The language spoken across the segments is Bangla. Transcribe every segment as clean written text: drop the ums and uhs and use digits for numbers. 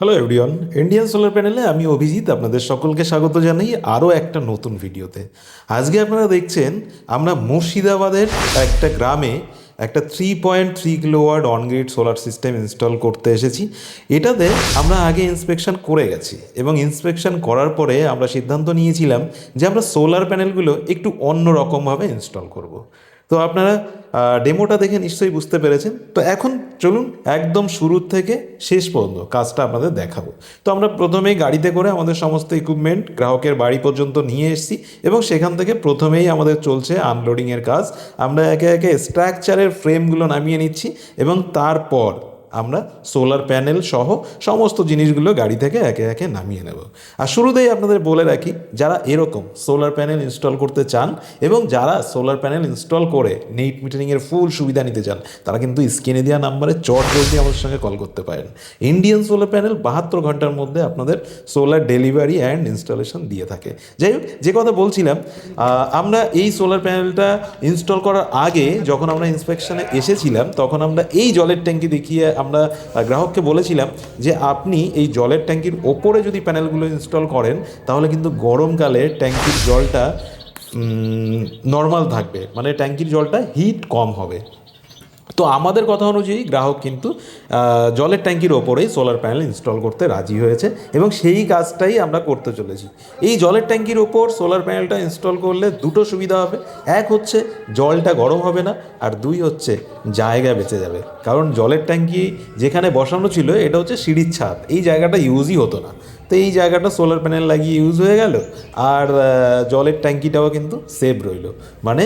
হ্যালো এভরিওয়ান, ইন্ডিয়ান সোলার প্যানেলে আমি অভিজিৎ আপনাদের সকলকে স্বাগত জানাই আরও একটা নতুন ভিডিওতে। আজকে আপনারা দেখছেন আমরা মুর্শিদাবাদের একটা গ্রামে একটা 3.3 kilowatt on-grid solar system install করতে এসেছি। এটাতে আমরা আগে ইন্সপেকশন করে গেছি এবং ইন্সপেকশন করার পরে আমরা সিদ্ধান্ত নিয়েছিলাম যে আমরা সোলার প্যানেলগুলো একটু অন্য রকমভাবে ইনস্টল করব। তো আপনারা ডেমোটা দেখে নিশ্চয়ই বুঝতে পেরেছেন। তো এখন চলুন একদম শুরুর থেকে শেষ পর্যন্ত কাজটা আপনাদের দেখাবো। তো আমরা প্রথমেই গাড়িতে করে আমাদের সমস্ত ইকুইপমেন্ট গ্রাহকের বাড়ি পর্যন্ত নিয়ে এসেছি এবং সেখান থেকে প্রথমেই আমাদের চলছে আনলোডিংয়ের কাজ। আমরা একে একে স্ট্রাকচারের ফ্রেমগুলো নামিয়ে নিচ্ছি এবং তারপর আমরা সোলার প্যানেল সহ সমস্ত জিনিসগুলো গাড়ি থেকে একে একে নামিয়ে নেব। আর শুরুতেই আপনাদের বলে রাখি, যারা এরকম সোলার প্যানেল ইনস্টল করতে চান এবং যারা সোলার প্যানেল ইনস্টল করে নেট মিটারিংয়ের ফুল সুবিধা নিতে চান, তারা কিন্তু স্ক্রিনে দেওয়া নাম্বারে চট জলদি আমাদের সঙ্গে কল করতে পারেন। ইন্ডিয়ান সোলার প্যানেল 72 ঘন্টার মধ্যে আপনাদের সোলার ডেলিভারি অ্যান্ড ইনস্টলেশন দিয়ে থাকে। যাই হোক, যে কথা বলছিলাম, আমরা এই সোলার প্যানেলটা ইনস্টল করার আগে যখন আমরা ইন্সপেকশনে এসেছিলাম তখন আমরা এই জলের ট্যাঙ্কি দেখিয়ে আমরা গ্রাহককে বলেছিলাম যে আপনি এই জলের ট্যাঙ্কির ওপরে যদি প্যানেলগুলো ইনস্টল করেন তাহলে কিন্তু গরমকালে ট্যাঙ্কির জলটা নর্মাল থাকবে, মানে ট্যাঙ্কির জলটা হিট কম হবে। তো আমাদের কথা অনুযায়ী গ্রাহক কিন্তু জলের ট্যাঙ্কির ওপরেই সোলার প্যানেল ইনস্টল করতে রাজি হয়েছে এবং সেই কাজটাই আমরা করতে চলেছি। এই জলের ট্যাঙ্কির ওপর সোলার প্যানেলটা ইনস্টল করলে দুটো সুবিধা হবে। এক হচ্ছে জলটা গরম হবে না, আর দুই হচ্ছে জায়গা বেঁচে যাবে। কারণ জলের ট্যাঙ্কি যেখানে বসানো ছিল এটা হচ্ছে সিঁড়ির ছাদ, এই জায়গাটা ইউজই হতো না। তো এই জায়গাটা সোলার প্যানেল লাগিয়ে ইউজ হয়ে গেল, আর জলের ট্যাঙ্কিটাও কিন্তু সেভ রইল। মানে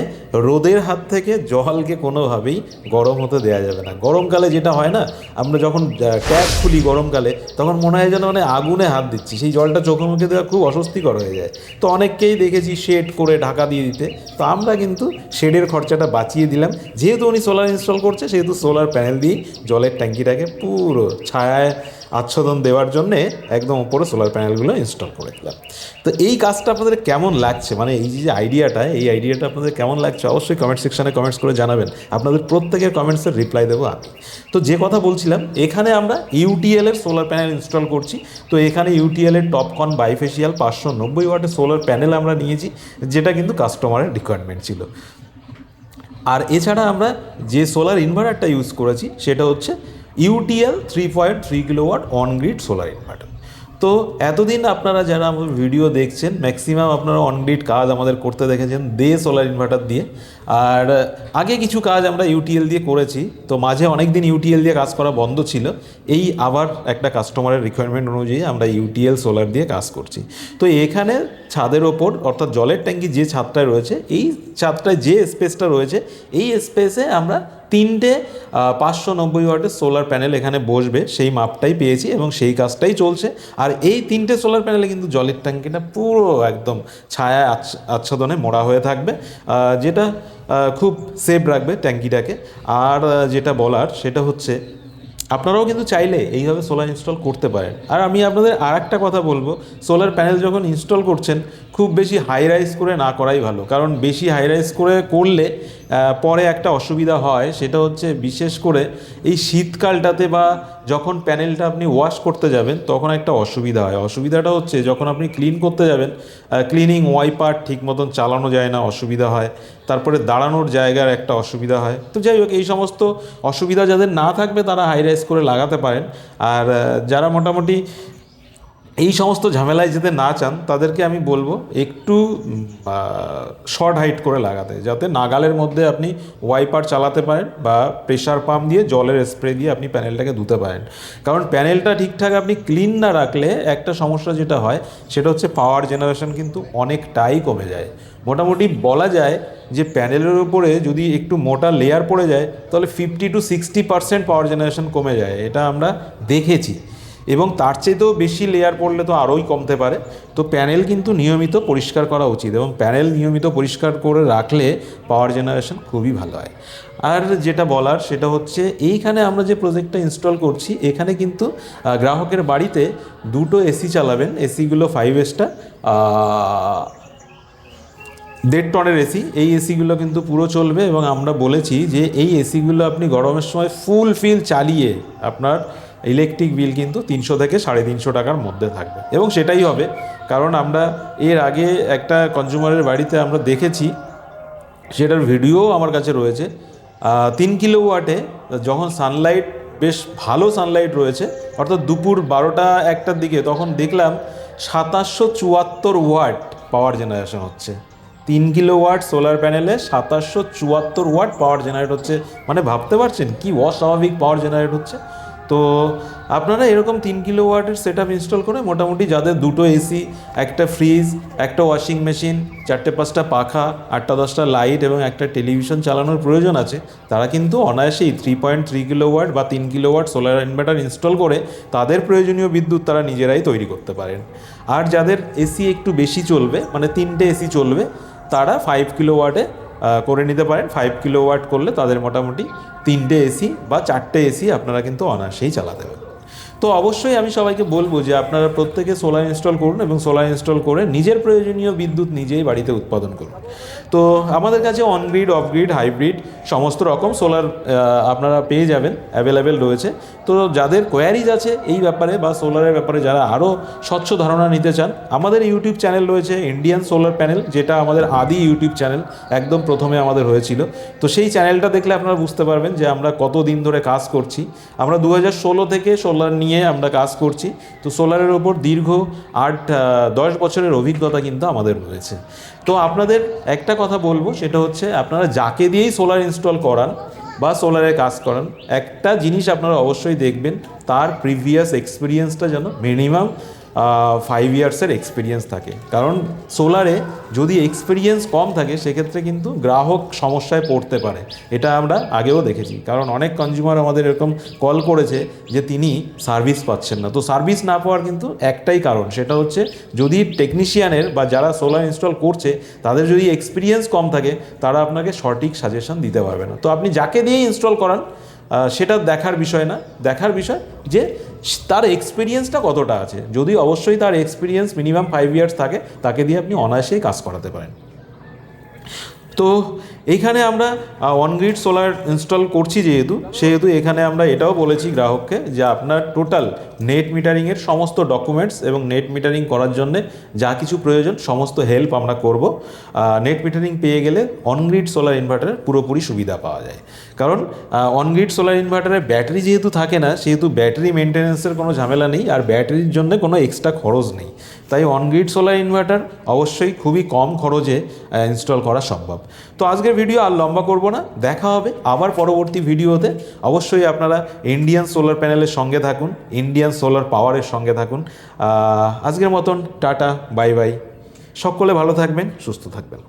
রোদের হাত থেকে জলকে কোনোভাবেই গরম হতে দেওয়া যাবে না। গরমকালে যেটা হয় না, আমরা যখন ট্যাপ খুলি গরমকালে তখন মনে হয় যেন মানে আগুনে হাত দিচ্ছি, সেই জলটা চোখে মুখে দেওয়া খুব অস্বস্তিকর হয়ে যায়। তো অনেককেই দেখেছি শেড করে ঢাকা দিয়ে দিতে। তো আমরা কিন্তু শেডের খরচাটা বাঁচিয়ে দিলাম। যেহেতু উনি সোলার ইনস্টল করছে সেহেতু সোলার প্যানেল দিয়েই জলের ট্যাঙ্কিটাকে পুরো ছায়ায় আচ্ছাদন দেওয়ার জন্যে একদম উপরে সোলার প্যানেলগুলো ইনস্টল করে দিলাম। তো এই কাজটা আপনাদের কেমন লাগছে, মানে এই যে আইডিয়াটা আপনাদের কেমন লাগছে অবশ্যই কমেন্ট সেকশানে কমেন্টস করে জানাবেন। আপনাদের প্রত্যেকের কমেন্টসের রিপ্লাই দেবো আমি। তো যে কথা বলছিলাম, এখানে আমরা ইউটিএলের সোলার প্যানেল ইনস্টল করছি। তো এখানে ইউটিএলের টপকন বাইফেশিয়াল 590 ওয়াটের সোলার প্যানেল আমরা নিয়েছি, যেটা কিন্তু কাস্টমারের রিকোয়ারমেন্ট ছিল। আর এছাড়া আমরা যে সোলার ইনভার্টারটা ইউজ করেছি সেটা হচ্ছে UTL 3.3 kilowatt on-grid solar inverter. তো এতদিন আপনারা যারা আমাদের ভিডিও দেখছেন ম্যাক্সিমাম আপনারা অনগ্রিড কাজ আমাদের করতে দেখেছেন সোলার ইনভার্টার দিয়ে। আর আগে কিছু কাজ আমরা ইউটিএল দিয়ে করেছি, তো মাঝে অনেক দিন ইউটিএল দিয়ে কাজ করা বন্ধ ছিল। এই আবার একটা কাস্টমারের রিকোয়ারমেন্ট অনুযায়ী আমরা ইউটিএল সোলার দিয়ে কাজ করছি। তো এখানে ছাদের ওপর, অর্থাৎ জলের ট্যাঙ্কি যে ছাদটায় রয়েছে, এই ছাদটায় যে স্পেসটা রয়েছে এই স্পেসে আমরা 3টে 590 ওয়াটের সোলার প্যানেল এখানে বসবে, সেই মাপটাই পেয়েছি এবং সেই কাজটাই চলছে। আর এই 3টে সোলার প্যানেলে কিন্তু জলের ট্যাঙ্কিটা পুরো একদম ছায়ায় আচ্ছাদনে মোড়া হয়ে থাকবে, যেটা খুব সেভ রাখবে ট্যাঙ্কিটাকে। আর যেটা বলার সেটা হচ্ছে আপনারাও কিন্তু চাইলে এইভাবে সোলার ইনস্টল করতে পারেন। আর আমি আপনাদের আর একটা কথা বলবো, সোলার প্যানেল যখন ইনস্টল করছেন খুব বেশি হাই রাইজ করে না করাই ভালো। কারণ বেশি হাই রাইজ করে করলে পরে একটা অসুবিধা হয়, সেটা হচ্ছে বিশেষ করে এই শীতকালটাতে বা যখন প্যানেলটা আপনি ওয়াশ করতে যাবেন তখন একটা অসুবিধা হয়। অসুবিধাটা হচ্ছে যখন আপনি ক্লিন করতে যাবেন, ক্লিনিং ওয়াইপার ঠিক মতন চালানো যায় না, অসুবিধা হয়। তারপরে দাঁড়ানোর জায়গার একটা অসুবিধা হয়। তো যাই হোক, এই সমস্ত অসুবিধা যাদের না থাকবে তারা হাই রাইজ করে লাগাতে পারেন। আর যারা মোটামুটি এই সমস্ত ঝামেলায় যেতে না চান তাদেরকে আমি বলবো একটু শর্ট হাইট করে লাগাতে, যাতে নাগালের মধ্যে আপনি ওয়াইপার চালাতে পারেন বা প্রেশার পাম্প দিয়ে জলের স্প্রে দিয়ে আপনি প্যানেলটাকে ধুতে পারেন। কারণ প্যানেলটা ঠিকঠাক আপনি ক্লিন না রাখলে একটা সমস্যা যেটা হয় সেটা হচ্ছে পাওয়ার জেনারেশন কিন্তু অনেকটাই কমে যায়। মোটামুটি বলা যায় যে প্যানেলের উপরে যদি একটু মোটা লেয়ার পড়ে যায় তাহলে 50 to 60% পাওয়ার জেনারেশন কমে যায়, এটা আমরা দেখেছি। এবং তার চেয়েতেও বেশি লেয়ার পড়লে তো আরোই কমতে পারে। তো প্যানেল কিন্তু নিয়মিত পরিষ্কার করা উচিত এবং প্যানেল নিয়মিত পরিষ্কার করে রাখলে পাওয়ার জেনারেশন খুবই ভালো হয়। আর যেটা বলার সেটা হচ্ছে এইখানে আমরা যে প্রজেক্টটা ইনস্টল করছি এখানে কিন্তু গ্রাহকের বাড়িতে দুটো এসি চালাবেন। এসিগুলো 5 স্টার 1.5 টনের এসি। এই এসিগুলো কিন্তু পুরো চলবে এবং আমরা বলেছি যে এই এসিগুলো আপনি গরমের সময় ফুল ফিল চালিয়ে আপনার ইলেকট্রিক বিল কিন্তু 300 থেকে 350 টাকার মধ্যে থাকবে, এবং সেটাই হবে। কারণ আমরা এর আগে একটা কনজিউমারের বাড়িতে আমরা দেখেছি, সেটার ভিডিও আমার কাছে রয়েছে। 3 কিলোওয়াটে যখন সানলাইট, বেশ ভালো সানলাইট রয়েছে, অর্থাৎ দুপুর 12টা-1টার দিকে, তখন দেখলাম 2774 ওয়াট পাওয়ার জেনারেশন হচ্ছে। 3 কিলোওয়াট সোলার প্যানেলে 2774 ওয়াট পাওয়ার জেনারেট হচ্ছে, মানে ভাবতে পারছেন কি অস্বাভাবিক পাওয়ার জেনারেট হচ্ছে। তো আপনারা এরকম 3 কিলোওয়াটের সেট আপ ইনস্টল করে মোটামুটি যাদের 2টো এসি, একটা ফ্রিজ, একটা ওয়াশিং মেশিন, 4-5টা পাখা, 8-10টা লাইট এবং একটা টেলিভিশন চালানোর প্রয়োজন আছে, তারা কিন্তু অনায়াসেই 3.3 কিলোওয়াট বা 3 কিলোওয়াট সোলার ইনভার্টার ইনস্টল করে তাদের প্রয়োজনীয় বিদ্যুৎ তারা নিজেরাই তৈরি করতে পারেন। আর যাদের এসি একটু বেশি চলবে, মানে 3টে এসি চলবে, তারা 5 কিলোওয়াটে করে নিতে পারেন। 5 কিলোওয়াট করলে তাদের মোটামুটি 3টে এসি বা 4টে এসি আপনারা কিন্তু অনায়াসেই চালাতে পারেন। তো অবশ্যই আমি সবাইকে বলবো যে আপনারা প্রত্যেকে সোলার ইনস্টল করুন এবং সোলার ইনস্টল করে নিজের প্রয়োজনীয় বিদ্যুৎ নিজেই বাড়িতে উৎপাদন করুন। তো আমাদের কাছে অনগ্রিড, অফগ্রিড, হাইব্রিড সমস্ত রকম সোলার আপনারা পেয়ে যাবেন, অ্যাভেলেবেল রয়েছে। তো যাদের কোয়ারিজ আছে এই ব্যাপারে বা সোলারের ব্যাপারে, যারা আরও স্বচ্ছ ধারণা নিতে চান, আমাদের ইউটিউব চ্যানেল রয়েছে ইন্ডিয়ান সোলার প্যানেল, যেটা আমাদের আদি ইউটিউব চ্যানেল, একদম প্রথমে আমাদের হয়েছিল। তো সেই চ্যানেলটা দেখলে আপনারা বুঝতে পারবেন যে আমরা কত দিন ধরে কাজ করছি। আমরা 2016 থেকে সোলার নিয়ে আমরা কাজ করছি। তো সোলারের ওপর দীর্ঘ 8-10 বছরের অভিজ্ঞতা কিন্তু আমাদের রয়েছে। তো আপনাদের একটা কথা বলবো, সেটা হচ্ছে আপনারা যাকে দিয়েই সোলার ইনস্টল করান বা সোলারে কাজ করান, একটা জিনিস আপনারা অবশ্যই দেখবেন, তার প্রিভিয়াস এক্সপিরিয়েন্সটা যেন মিনিমাম 5 ইয়ার্সের এক্সপিরিয়েন্স থাকে। কারণ সোলারে যদি এক্সপিরিয়েন্স কম থাকে, সেক্ষেত্রে কিন্তু গ্রাহক সমস্যায় পড়তে পারে। এটা আমরা আগেও দেখেছি, কারণ অনেক কনজিউমার আমাদের এরকম কল করেছে যে তিনি সার্ভিস পাচ্ছেন না। তো সার্ভিস না পাওয়ার কিন্তু একটাই কারণ, সেটা হচ্ছে যদি টেকনিশিয়ানের বা যারা সোলার ইনস্টল করছে তাদের যদি এক্সপিরিয়েন্স কম থাকে, তারা আপনাকে সঠিক সাজেশন দিতে পারবে না। তো আপনি যাকে দিয়ে ইনস্টল করান সেটা দেখার বিষয় না, দেখার বিষয় যে তার এক্সপিরিয়েন্সটা কতটা আছে। যদি অবশ্যই তার এক্সপিরিয়েন্স মিনিমাম 5 ইয়ার্স থাকে, তাকে দিয়ে আপনি অনায়াসেই কাজ করাতে পারেন। তো এইখানে আমরা অনগ্রিড সোলার ইনস্টল করছি সেহেতু এখানে আমরা এটাও বলেছি গ্রাহককে যে আপনার টোটাল নেট মিটারিংয়ের সমস্ত ডকুমেন্টস এবং নেট মিটারিং করার জন্যে যা কিছু প্রয়োজন সমস্ত হেল্প আমরা করব। নেট মিটারিং পেয়ে গেলে অনগ্রিড সোলার ইনভার্টারের পুরোপুরি সুবিধা পাওয়া যায়। কারণ অনগ্রিড সোলার ইনভার্টারের ব্যাটারি যেহেতু থাকে না, সেহেতু ব্যাটারি মেনটেন্যান্সের কোনো ঝামেলা নেই, আর ব্যাটারির জন্য কোনো এক্সট্রা খরচ নেই। তাই অনগ্রিড সোলার ইনভার্টার অবশ্যই খুবই কম খরচে ইনস্টল করা সম্ভব। তো আজকের ভিডিও আর লম্বা করব না, দেখা হবে আবার পরবর্তী ভিডিওতে। অবশ্যই আপনারা ইন্ডিয়ান সোলার প্যানেলের সঙ্গে থাকুন, ইন্ডিয়ান সোলার পাওয়ারের সঙ্গে থাকুন। আজকের মতন টাটা, বাই বাই। সকলে ভালো থাকবেন, সুস্থ থাকবেন।